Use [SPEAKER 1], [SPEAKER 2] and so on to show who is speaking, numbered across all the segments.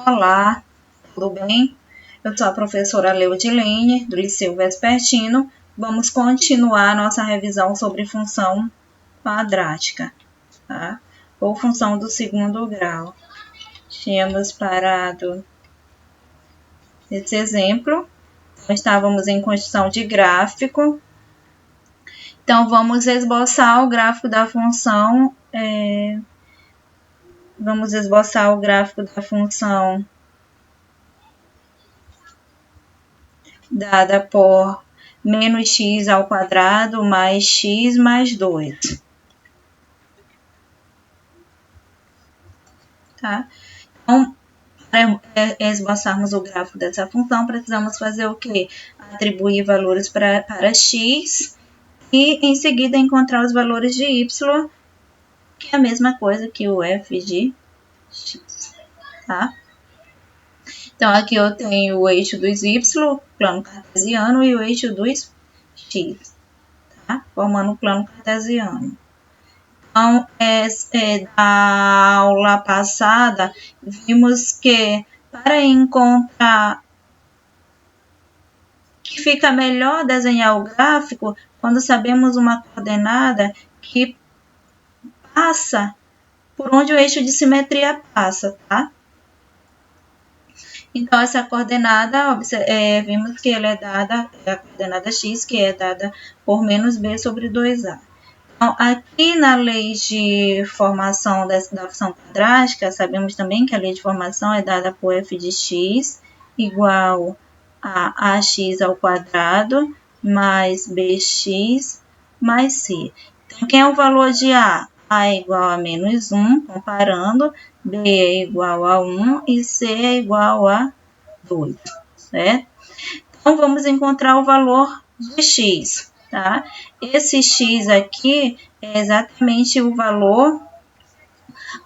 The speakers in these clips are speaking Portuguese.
[SPEAKER 1] Olá, tudo bem? Eu sou a professora Leudilene, do Liceu Vespertino. Vamos continuar nossa revisão sobre função quadrática, tá? Ou função do segundo grau. Tínhamos parado nesse exemplo. Estávamos em construção de gráfico. Então, vamos esboçar o gráfico da função. Vamos esboçar o gráfico da função dada por menos x ao quadrado mais x mais 2. Tá? Então, para esboçarmos o gráfico dessa função, precisamos fazer o quê? Atribuir valores para x e, em seguida, encontrar os valores de y, que é a mesma coisa que o f de x. Tá? Então, aqui eu tenho o eixo dos y, plano cartesiano, e o eixo dos x, tá? Formando o plano cartesiano. Então, da aula passada, vimos que para encontrar que fica melhor desenhar o gráfico quando sabemos uma coordenada que passa por onde o eixo de simetria passa, tá? Então, essa coordenada, vimos que ela é dada, a coordenada x, que é dada por menos b sobre 2a. Então, aqui na lei de formação da função quadrática, sabemos também que a lei de formação é dada por f de x igual a ax ao quadrado mais bx mais c. Então, quem é o valor de a? A é igual a menos 1, comparando, b é igual a 1 e c é igual a 2, certo? Então, vamos encontrar o valor de x, tá? Esse x aqui é exatamente o valor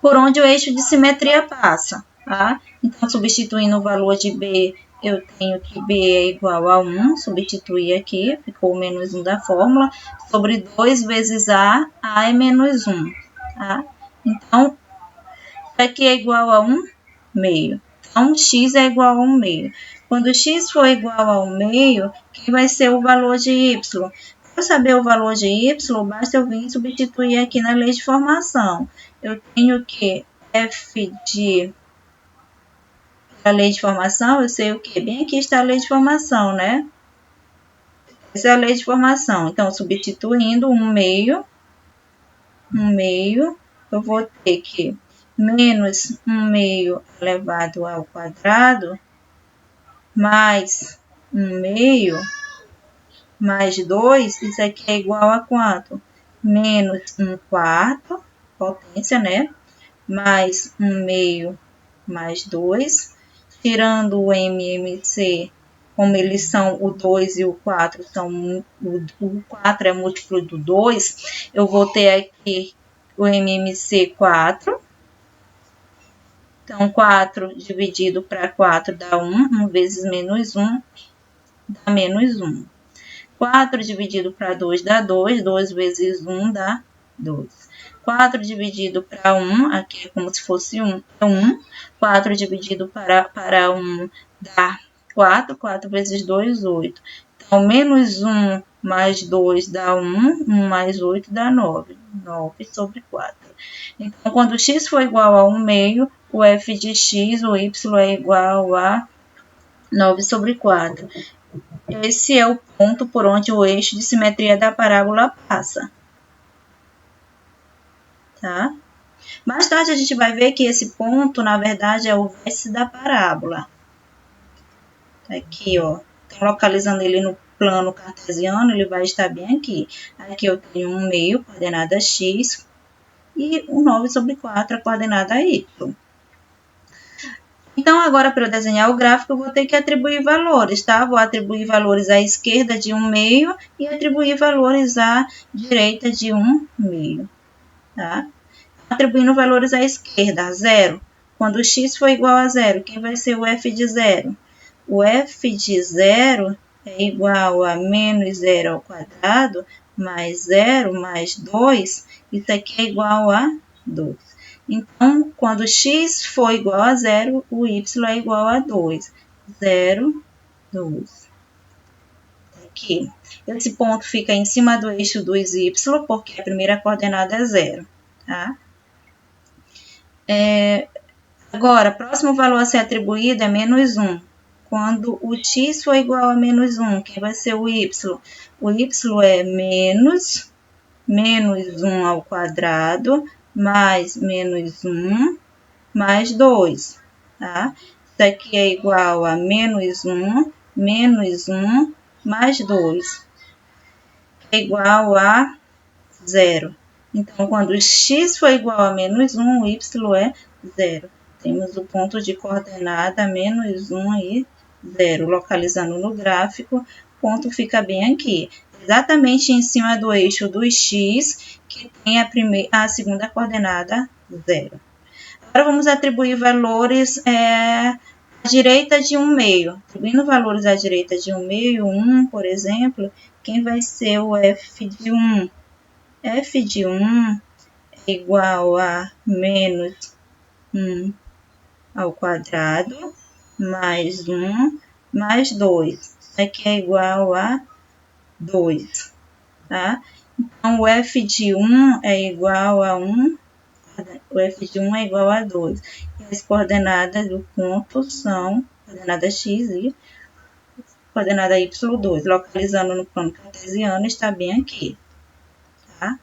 [SPEAKER 1] por onde o eixo de simetria passa, tá? Então, substituindo o valor de b, eu tenho que b é igual a 1, substituir aqui, ficou o menos 1 da fórmula, sobre 2 vezes a é menos 1, tá? Então, aqui é igual a 1 meio. Então, x é igual a 1 meio. Quando x for igual a 1 meio, que vai ser o valor de y? Para saber o valor de y, basta eu vir substituir aqui na lei de formação. Eu tenho que f de... A lei de formação, eu sei o quê? Bem aqui está a lei de formação, né? Essa é a lei de formação. Então, substituindo 1 meio, eu vou ter que menos 1 meio elevado ao quadrado, mais 1 meio, mais 2, isso aqui é igual a quanto? Menos 1 quarto, potência, né? Mais 1 meio, mais 2, tirando o MMC, como eles são o 2 e o 4, o 4 é múltiplo do 2, eu vou ter aqui o MMC 4. Então, 4 dividido para 4 dá 1, 1 vezes menos 1 dá menos 1. 4 dividido para 2 dá 2, 2 vezes 1 dá 2. 4 dividido para 1, aqui é como se fosse 1, é 1. 4 dividido para 1 dá 4, 4 vezes 2, 8. Então, menos 1 mais 2 dá 1, 1 mais 8 dá 9, 9 sobre 4. Então, quando x for igual a 1 meio, o f de x, o y é igual a 9 sobre 4. Esse é o ponto por onde o eixo de simetria da parábola passa. Tá? Mais tarde a gente vai ver que esse ponto, na verdade, é o vértice da parábola. Aqui, ó. Então, localizando ele no plano cartesiano, ele vai estar bem aqui. Aqui eu tenho 1 meio, coordenada x, e o 9 sobre 4, a coordenada y. Então, agora, para eu desenhar o gráfico, eu vou ter que atribuir valores, tá? Vou atribuir valores à esquerda de 1 meio e atribuir valores à direita de 1 meio, tá? Atribuindo valores à esquerda, 0. Quando x for igual a 0, quem vai ser o f de 0? O f de 0 é igual a menos 0 ao quadrado, mais 0, mais 2. Isso aqui é igual a 2. Então, quando x for igual a 0, o y é igual a 2. 0, 2. Aqui. Esse ponto fica em cima do eixo 2y, porque a primeira coordenada é 0. Tá? Agora, próximo valor a ser atribuído é menos 1. Quando o x for igual a menos 1, quem vai ser o y? O y é menos 1 ao quadrado mais menos 1 mais 2. Tá? Isso aqui é igual a menos 1 mais 2, que é igual a 0. Então, quando x for igual a menos 1, o y é 0. Temos o ponto de coordenada menos 1 e 0. Localizando no gráfico, o ponto fica bem aqui, exatamente em cima do eixo do x, que tem a segunda coordenada 0. Agora, vamos atribuir valores à direita de 1 meio. Atribuindo valores à direita de 1 meio, 1, por exemplo, quem vai ser o f de 1? F de 1 é igual a menos 1 ao quadrado mais 1 mais 2. Isso aqui é igual a 2. Tá? Então, o f de 1 é igual a 1. O f de 1 é igual a 2. E as coordenadas do ponto são coordenada x e coordenada y2. Localizando no plano cartesiano, está bem aqui. Tá?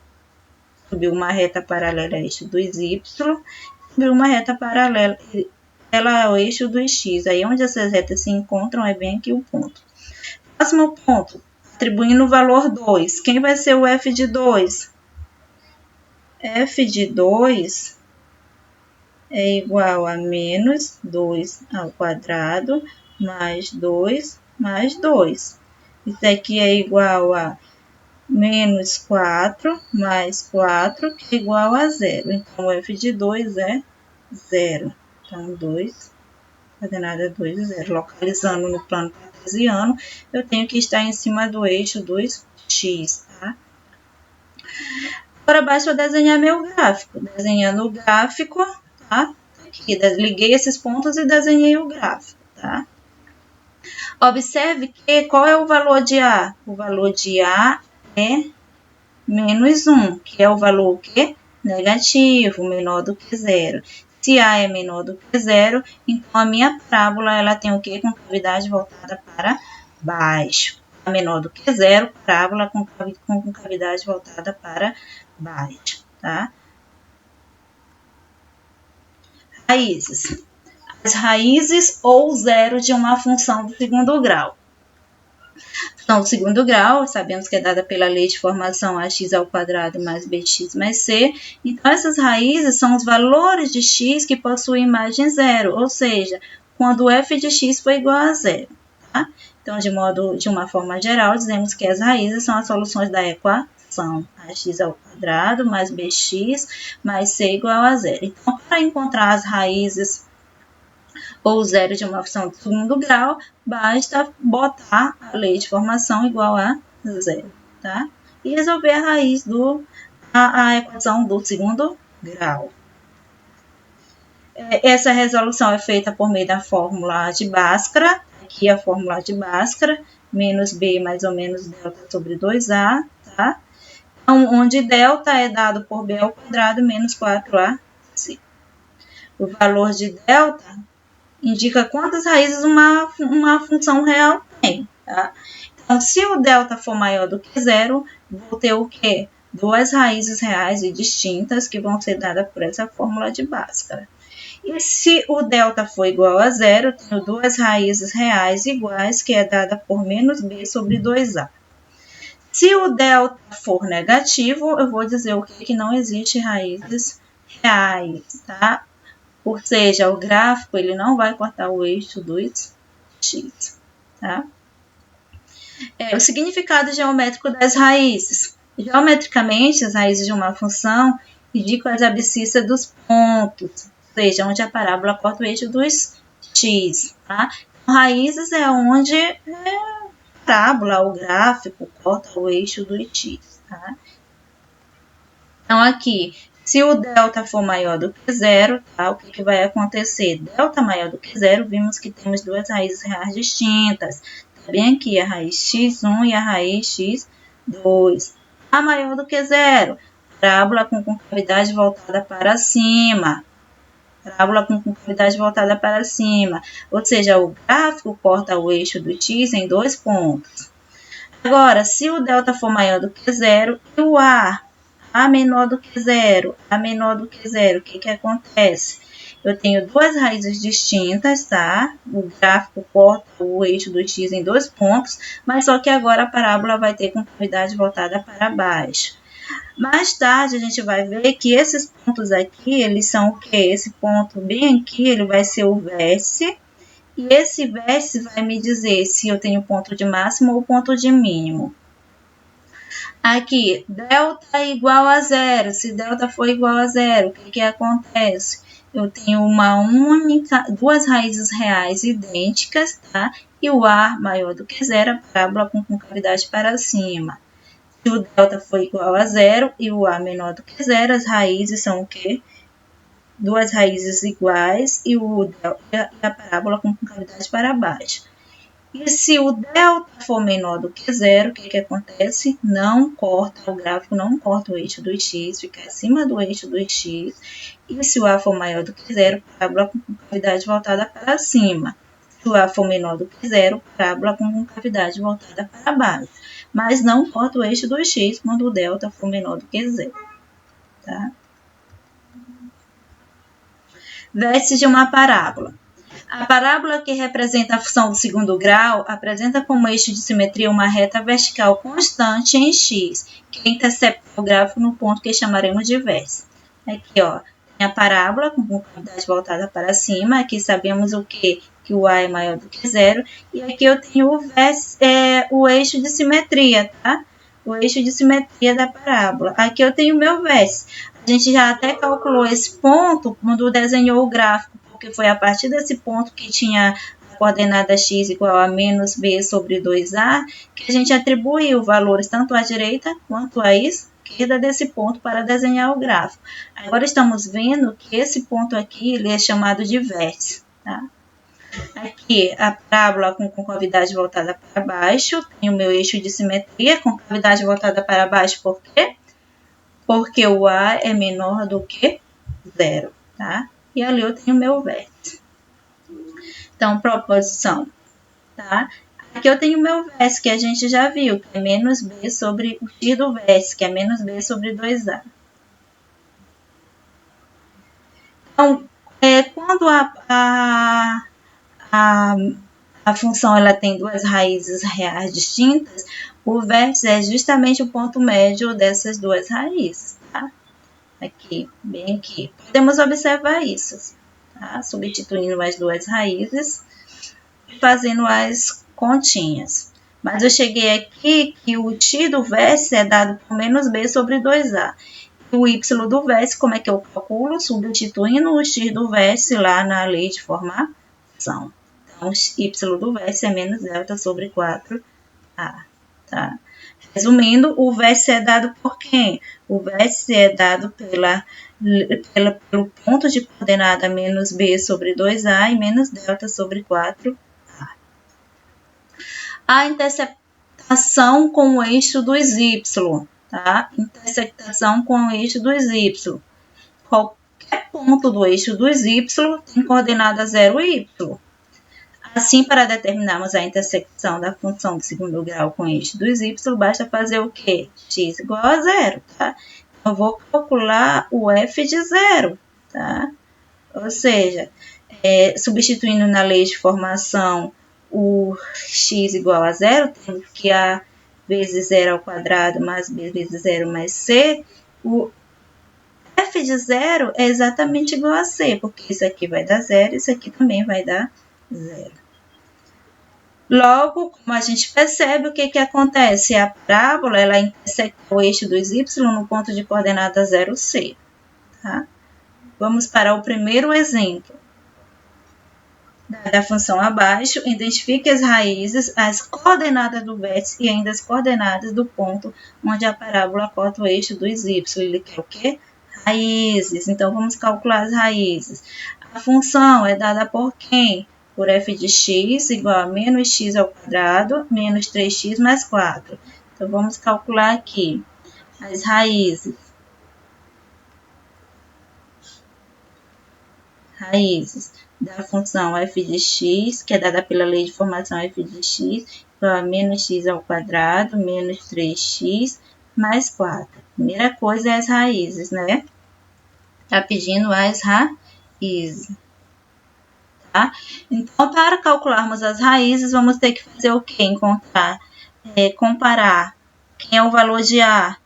[SPEAKER 1] Subiu uma reta paralela ao eixo dos y, subiu uma reta paralela ao eixo dos x. Aí, onde essas retas se encontram, é bem aqui o ponto. Próximo ponto, atribuindo o valor 2. Quem vai ser o f de 2? F de 2 é igual a menos 2 ao quadrado mais 2 mais 2. Isso aqui é igual a menos 4 mais 4, que é igual a 0. Então, o f de 2 é 0. Então, 2, coordenada 2 e 0. Localizando no plano cartesiano, eu tenho que estar em cima do eixo dos x. Tá? Agora, basta eu desenhar meu gráfico. Desenhando o gráfico, tá? Aqui, liguei esses pontos e desenhei o gráfico. Tá? Observe que qual é o valor de A? O valor de A é menos 1, que é o valor que? Negativo, menor do que 0. Se A é menor do que 0, então a minha parábola ela tem o que? Concavidade voltada para baixo. A menor do que 0, parábola com concavidade voltada para baixo. Tá? Raízes. As raízes ou zero de uma função do segundo grau. Então, o segundo grau, sabemos que é dada pela lei de formação ax ao quadrado mais bx mais c. Então, essas raízes são os valores de x que possuem imagem zero, ou seja, quando o f de x for igual a zero. Tá? Então, de uma forma geral, dizemos que as raízes são as soluções da equação ax ao quadrado mais bx mais c igual a zero. Então, para encontrar as raízes ou zero de uma função de segundo grau, basta botar a lei de formação igual a zero, tá? E resolver a raiz a equação do segundo grau. Essa resolução é feita por meio da fórmula de Bhaskara. Aqui a fórmula de Bhaskara, menos b mais ou menos delta sobre 2a, tá? Então, onde delta é dado por b ao quadrado menos 4ac. O valor de delta indica quantas raízes uma função real tem. Tá? Então, se o delta for maior do que zero, vou ter o quê? Duas raízes reais e distintas que vão ser dadas por essa fórmula de Bhaskara. E se o delta for igual a zero, tenho duas raízes reais iguais, que é dada por menos b sobre 2a. Se o delta for negativo, eu vou dizer o que não existe raízes reais, tá? Ou seja, o gráfico ele não vai cortar o eixo dos x. Tá? O significado geométrico das raízes. Geometricamente, as raízes de uma função indicam as abscissas dos pontos, ou seja, onde a parábola corta o eixo dos x. Tá? Então, raízes é onde a parábola, o gráfico, corta o eixo dos x. Tá? Então, aqui, Se o delta for maior do que zero, tá? O que vai acontecer? Delta maior do que zero, vimos que temos duas raízes reais distintas. Tá bem aqui a raiz x1 e a raiz x2. A maior do que zero, parábola com concavidade voltada para cima. Parábola com concavidade voltada para cima. Ou seja, o gráfico corta o eixo do x em dois pontos. Agora, se o delta for maior do que zero e o A menor do que zero, A menor do que zero, o que acontece? Eu tenho duas raízes distintas, tá? O gráfico corta o eixo do x em dois pontos, mas só que agora a parábola vai ter concavidade voltada para baixo. Mais tarde, a gente vai ver que esses pontos aqui, eles são o quê? Esse ponto bem aqui, ele vai ser o vértice, e esse vértice vai me dizer se eu tenho ponto de máximo ou ponto de mínimo. Aqui, delta é igual a zero. Se delta for igual a zero, o que acontece? Eu tenho duas raízes reais idênticas, tá? E o A maior do que zero, a parábola com concavidade para cima. Se o delta for igual a zero e o A menor do que zero, as raízes são o quê? Duas raízes iguais e a parábola com concavidade para baixo. E se o delta for menor do que zero, o que acontece? Não corta, o gráfico não corta o eixo do x, fica acima do eixo do x. E se o A for maior do que zero, parábola com concavidade voltada para cima. Se o A for menor do que zero, parábola com concavidade voltada para baixo. Mas não corta o eixo do x quando o delta for menor do que zero. Tá? Vértice de uma parábola. A parábola que representa a função do segundo grau apresenta como eixo de simetria uma reta vertical constante em x, que intercepta o gráfico no ponto que chamaremos de vértice. Aqui, ó, tem a parábola com concavidade voltada para cima. Aqui sabemos o quê? Que o A é maior do que zero. E aqui eu tenho o eixo de simetria, tá? O eixo de simetria da parábola. Aqui eu tenho o meu vértice. A gente já até calculou esse ponto quando desenhou o gráfico, porque foi a partir desse ponto que tinha a coordenada x igual a menos b sobre 2a, que a gente atribuiu valores tanto à direita quanto à esquerda desse ponto para desenhar o gráfico. Agora estamos vendo que esse ponto aqui ele é chamado de vértice. Tá? Aqui, a parábola com concavidade voltada para baixo, tem o meu eixo de simetria, concavidade voltada para baixo, por quê? Porque o A é menor do que zero, tá? E ali eu tenho o meu vértice. Então, proposição, tá? Aqui eu tenho o meu vértice, que a gente já viu, que é menos b sobre o x do vértice, que é menos b sobre 2a. Então, quando a função ela tem duas raízes reais distintas, o vértice é justamente o ponto médio dessas duas raízes, tá? Aqui, bem aqui. Podemos observar isso, tá? Substituindo as duas raízes e fazendo as continhas. Mas eu cheguei aqui que o x do vértice é dado por menos b sobre 2a. O y do vértice, como é que eu calculo? Substituindo o x do vértice lá na lei de formação. Então, y do vértice é menos delta sobre 4a. Tá? Resumindo, o vértice é dado por quem? O vértice é dado pelo ponto de coordenada menos b sobre 2a e menos delta sobre 4a. A interceptação com o eixo dos y, tá? Interceptação com o eixo dos y. Qualquer ponto do eixo dos y tem coordenada 0, y. Assim, para determinarmos a intersecção da função do segundo grau com o eixo dos y, basta fazer o quê? X igual a 0, tá? Então, eu vou calcular o f de 0, tá? Ou seja, substituindo na lei de formação o x igual a 0, temos que a vezes 0 ao quadrado mais b vezes 0 mais c, o f de 0 é exatamente igual a c, porque isso aqui vai dar 0, isso aqui também vai dar 0. Logo, como a gente percebe, o que acontece? A parábola ela intersecta o eixo dos y no ponto de coordenada 0c. Tá? Vamos para o primeiro exemplo. Da função abaixo, identifique as raízes, as coordenadas do vértice e ainda as coordenadas do ponto onde a parábola corta o eixo dos y. Ele quer o quê? raízes. Então, vamos calcular as raízes. A função é dada por quem? Por f de x igual a menos x ao quadrado, menos 3x mais 4. Então, vamos calcular aqui as raízes. Raízes da função f de x, que é dada pela lei de formação f de x, igual a menos x ao quadrado, menos 3x, mais 4. Primeira coisa é as raízes, né? Tá pedindo as raízes. Tá? Então, para calcularmos as raízes, vamos ter que fazer o quê? Comparar quem é o valor de A.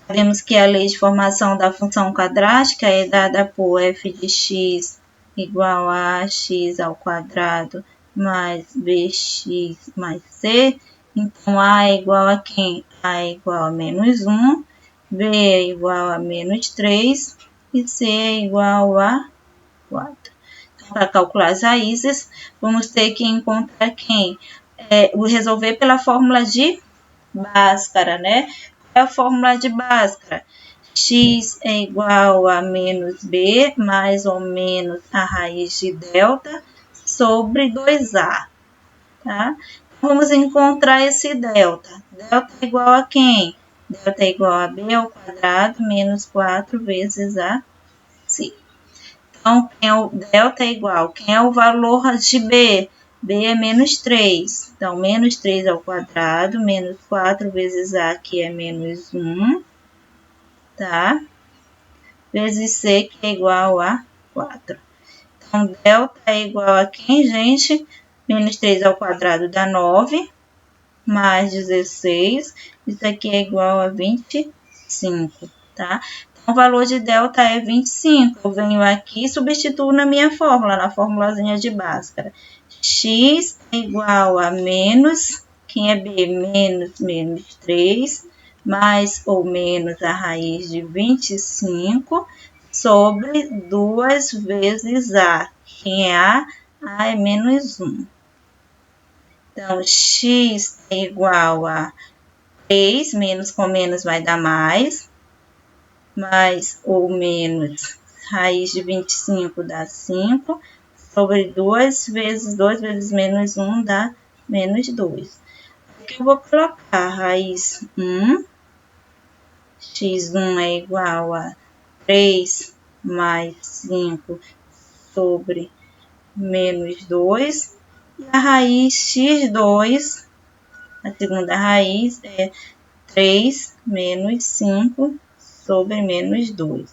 [SPEAKER 1] Sabemos que a lei de formação da função quadrática é dada por f de x igual a x ao quadrado mais bx mais c. Então, A é igual a quem? A é igual a menos 1, B é igual a menos 3 e C é igual a 4. Então, para calcular as raízes, vamos ter que encontrar quem? Resolver pela fórmula de Bhaskara, né? Qual é a fórmula de Bhaskara? X é igual a menos b, mais ou menos a raiz de delta, sobre 2a. Tá? Vamos encontrar esse delta. Delta é igual a quem? Delta é igual a b ao quadrado menos 4 vezes a c. Então, delta é igual. Quem é o valor de b? B é menos 3. Então, menos 3 ao quadrado, menos 4 vezes a, que é menos 1, tá? Vezes c, que é igual a 4. Então, delta é igual a quem, gente? Menos 3 ao quadrado dá 9, mais 16. Isso aqui é igual a 25, tá? Então, o valor de delta é 25. Eu venho aqui e substituo na minha fórmula, na formulazinha de Bhaskara. X é igual a menos, quem é B? Menos 3, mais ou menos a raiz de 25, sobre 2 vezes A. Quem é A? A é menos 1. Então, x é igual a 3, menos com menos vai dar mais ou menos raiz de 25 dá 5, sobre 2 vezes menos 1 dá menos 2. Aqui eu vou colocar raiz 1, x1 é igual a 3 mais 5 sobre menos 2, e a raiz x2, a segunda raiz, é 3 menos 5 sobre menos 2.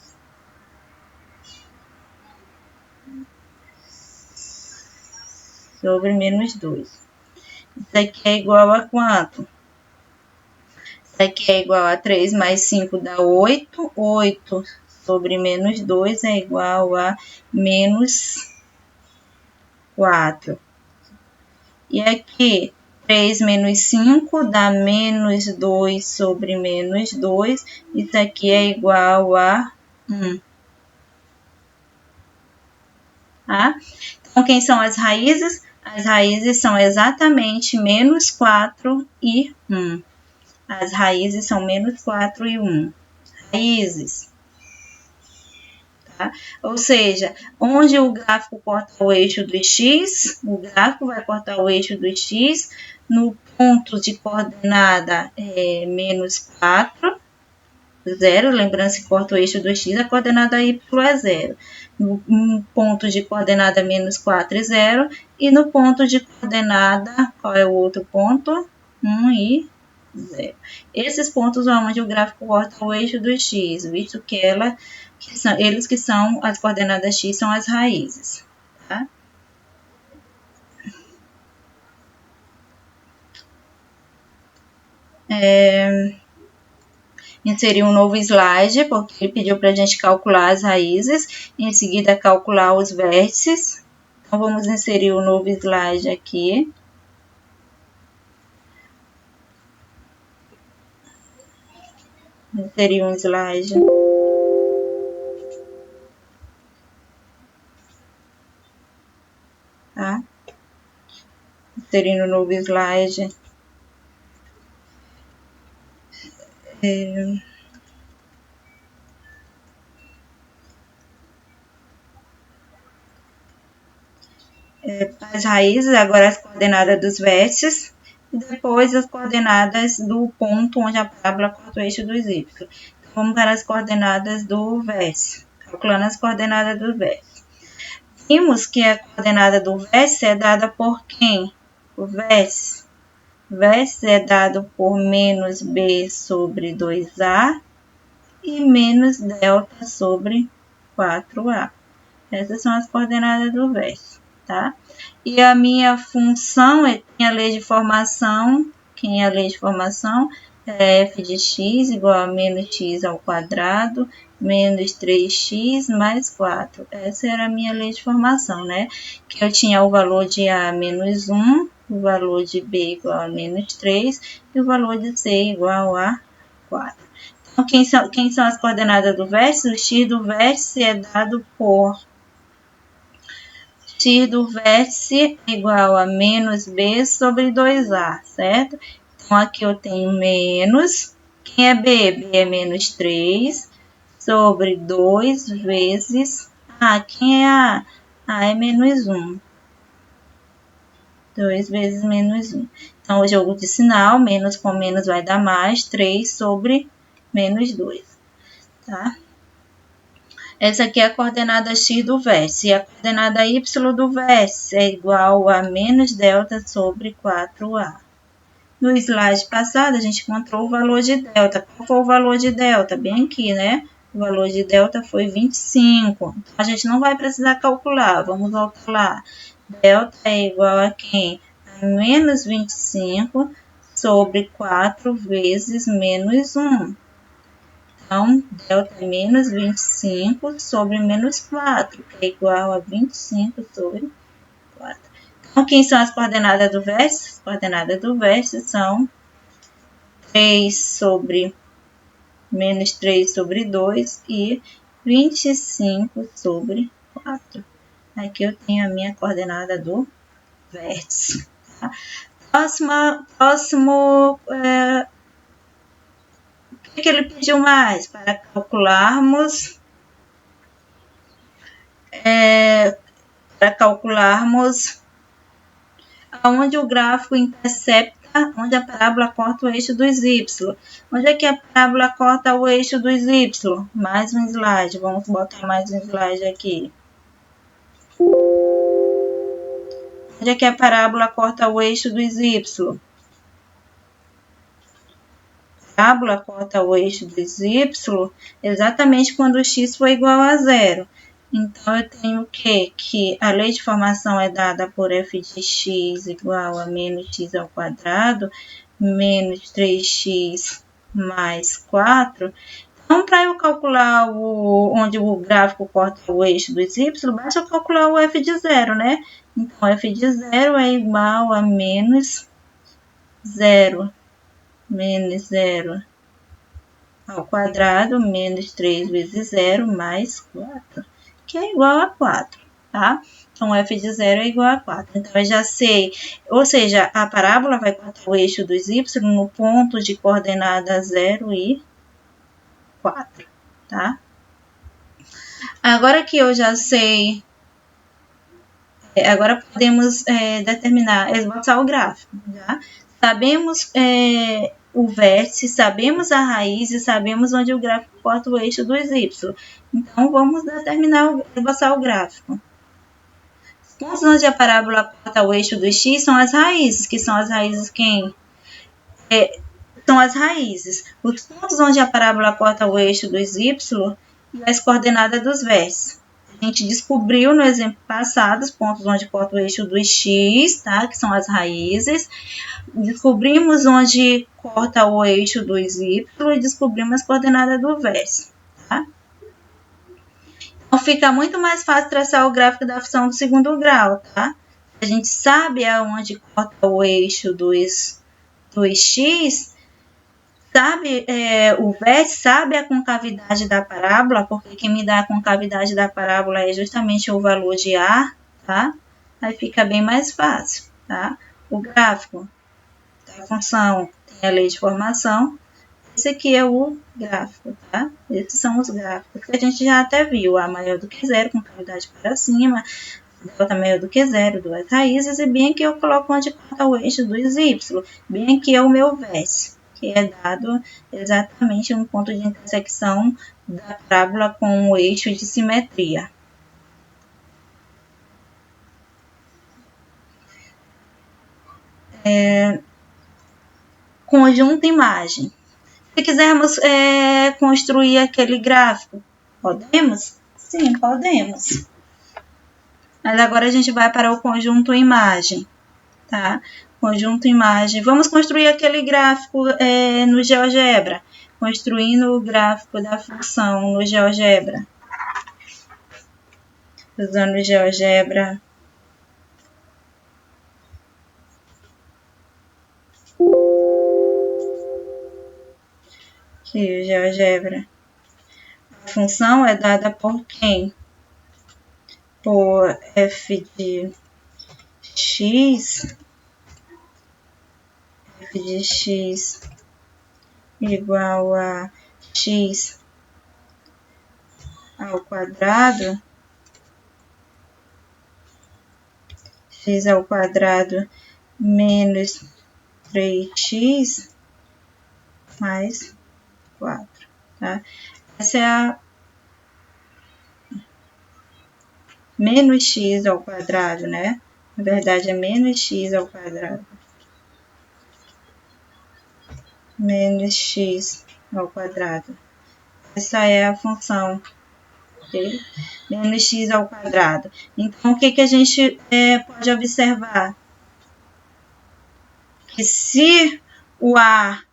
[SPEAKER 1] Sobre menos 2. Isso aqui é igual a quanto? Isso aqui é igual a 3 mais 5 dá 8. 8 sobre menos 2 é igual a menos 4. E aqui, 3 menos 5 dá menos 2 sobre menos 2. Isso aqui é igual a 1. Tá? Então, quem são as raízes? As raízes são exatamente menos 4 e 1. As raízes são menos 4 e 1. Raízes. Tá? Ou seja, onde o gráfico corta o eixo do x, o gráfico vai cortar o eixo do x no ponto de coordenada menos 4, 0. Lembrando que corta o eixo do x, a coordenada y é 0. No ponto de coordenada menos 4 e 0. E no ponto de coordenada, qual é o outro ponto? 1 e 0. Esses pontos são onde o gráfico corta o eixo do x, visto que eles que são as coordenadas x são as raízes. Tá? Inserir um novo slide, porque ele pediu para a gente calcular as raízes, e em seguida calcular os vértices. Então, vamos inserir um novo slide aqui. Inserir um slide. Tá? Inserindo um novo slide. as raízes, agora as coordenadas dos vértices, e depois as coordenadas do ponto onde a parábola corta o eixo dos y. Então, vamos para as coordenadas do vértice, calculando as coordenadas do vértice. Vimos que a coordenada do vértice é dada por quem? O vértice. O vértice é dado por menos b sobre 2a e menos delta sobre 4a. Essas são as coordenadas do vértice, tá? E a minha função tem a lei de formação. Quem é a lei de formação? É f de x igual a menos x ao quadrado, menos 3x mais 4. Essa era a minha lei de formação, né? Que eu tinha o valor de a menos 1, o valor de b igual a menos 3 e o valor de c igual a 4. Então, quem são as coordenadas do vértice? O x do vértice é dado por x do vértice igual a menos b sobre 2a, certo? Então, aqui eu tenho menos, quem é b? b é menos 3 sobre 2 vezes a. Quem é a? A é menos 1. 2 vezes menos 1. Então, o jogo de sinal, menos com menos vai dar mais, 3 sobre menos 2, tá? Essa aqui é a coordenada x do vértice. E a coordenada y do vértice é igual a menos delta sobre 4a. No slide passado, a gente encontrou o valor de delta. Qual foi o valor de delta? Bem aqui, né? O valor de delta foi 25. Então, a gente não vai precisar calcular. Vamos voltar lá. Delta é igual a quem? A menos 25 sobre 4 vezes menos 1. Então, delta é menos 25 sobre menos 4, que é igual a 25 sobre 4. Então, quem são as coordenadas do vértice? As coordenadas do vértice são 3 sobre menos 3 sobre 2 e 25 sobre 4. Aqui eu tenho a minha coordenada do vértice. Tá? Próximo o que ele pediu mais? Para calcularmos aonde o gráfico intercepta, onde a parábola corta o eixo dos y. Onde é que a parábola corta o eixo dos y? Mais um slide, vamos botar mais um slide aqui. Onde é que a parábola corta o eixo dos y? A parábola corta o eixo dos y exatamente quando o x for igual a 0. Então, eu tenho que a lei de formação é dada por f de x igual a menos x ao quadrado, menos 3x mais 4. Então, para eu calcular onde o gráfico corta o eixo dos y, basta eu calcular o f de 0, né? Então, f de 0 é igual a menos 0 ao quadrado, menos 3 vezes 0 mais 4, que é igual a 4, tá? Então, f de 0 é igual a 4. Então, eu já sei, ou seja, a parábola vai cortar o eixo dos y no ponto de coordenada 0 e 4, tá? Agora que eu já sei, agora podemos determinar, esboçar o gráfico, tá? Sabemos o vértice, sabemos a raiz e sabemos onde o gráfico corta o eixo dos y. Então, vamos determinar, esboçar o gráfico. Os pontos onde a parábola corta o eixo dos x são as raízes, que são as raízes quem? São as raízes. Os pontos onde a parábola corta o eixo dos y e as coordenadas dos vértices. A gente descobriu no exemplo passado os pontos onde corta o eixo dos x, tá? Que são as raízes. Descobrimos onde corta o eixo dos y e descobrimos as coordenadas do vértice, tá? Então, fica muito mais fácil traçar o gráfico da função do segundo grau, tá? A gente sabe aonde corta o eixo dos x, sabe o vértice, sabe a concavidade da parábola, porque quem me dá a concavidade da parábola é justamente o valor de A, tá? Aí fica bem mais fácil, tá? O gráfico da função tem a lei de formação. Esse aqui é o gráfico, tá? Esses são os gráficos que a gente já até viu. A maior do que zero, concavidade para cima. delta maior do que zero, duas raízes, e bem aqui eu coloco onde corta o eixo dos y. Bem aqui é o meu vértice, que é dado exatamente no ponto de intersecção da parábola com o eixo de simetria. Conjunto imagem. Se quisermos construir aquele gráfico, podemos? Sim, podemos. Mas agora a gente vai para o conjunto imagem, tá? Conjunto imagem. Vamos construir aquele gráfico no GeoGebra. Construindo o gráfico da função no GeoGebra. Usando o GeoGebra. Aqui o GeoGebra. A função é dada por quem? Por f de x igual a x ao quadrado, x ao quadrado menos 3x mais 4, tá? Essa é a menos x ao quadrado, né? Na verdade, é menos x ao quadrado. Menos x ao quadrado. Essa é a função, ok? Menos x ao quadrado. Então, o que a gente pode observar? Que se o a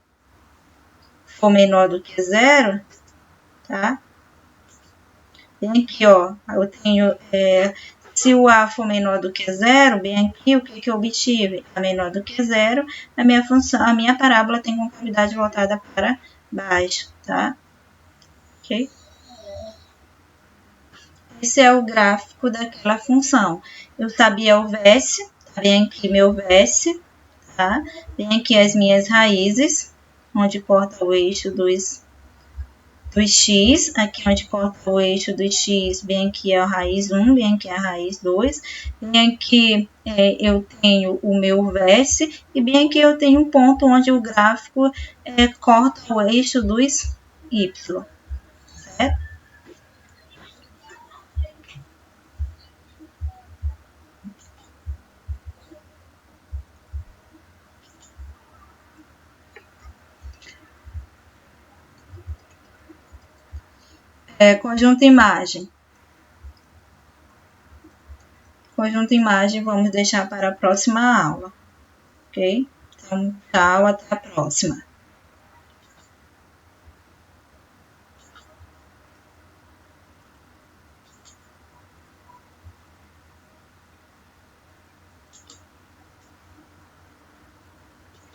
[SPEAKER 1] for menor do que zero, tá? Bem aqui, ó, eu tenho, se o a for menor do que zero, bem aqui, o que eu obtive? A menor do que zero, a minha função, a minha parábola tem concavidade voltada para baixo, tá? Ok? Esse é o gráfico daquela função. Eu sabia o vértice, tá bem aqui meu vértice, tá? Bem aqui as minhas raízes, onde corta o eixo dos x, aqui onde corta o eixo do x, bem aqui é a raiz 1, bem aqui é a raiz 2, bem aqui eu tenho o meu vértice, e bem aqui eu tenho um ponto onde o gráfico corta o eixo dos y, certo? Conjunto imagem. Conjunto imagem vamos deixar para a próxima aula, ok? Então, tchau, até a próxima.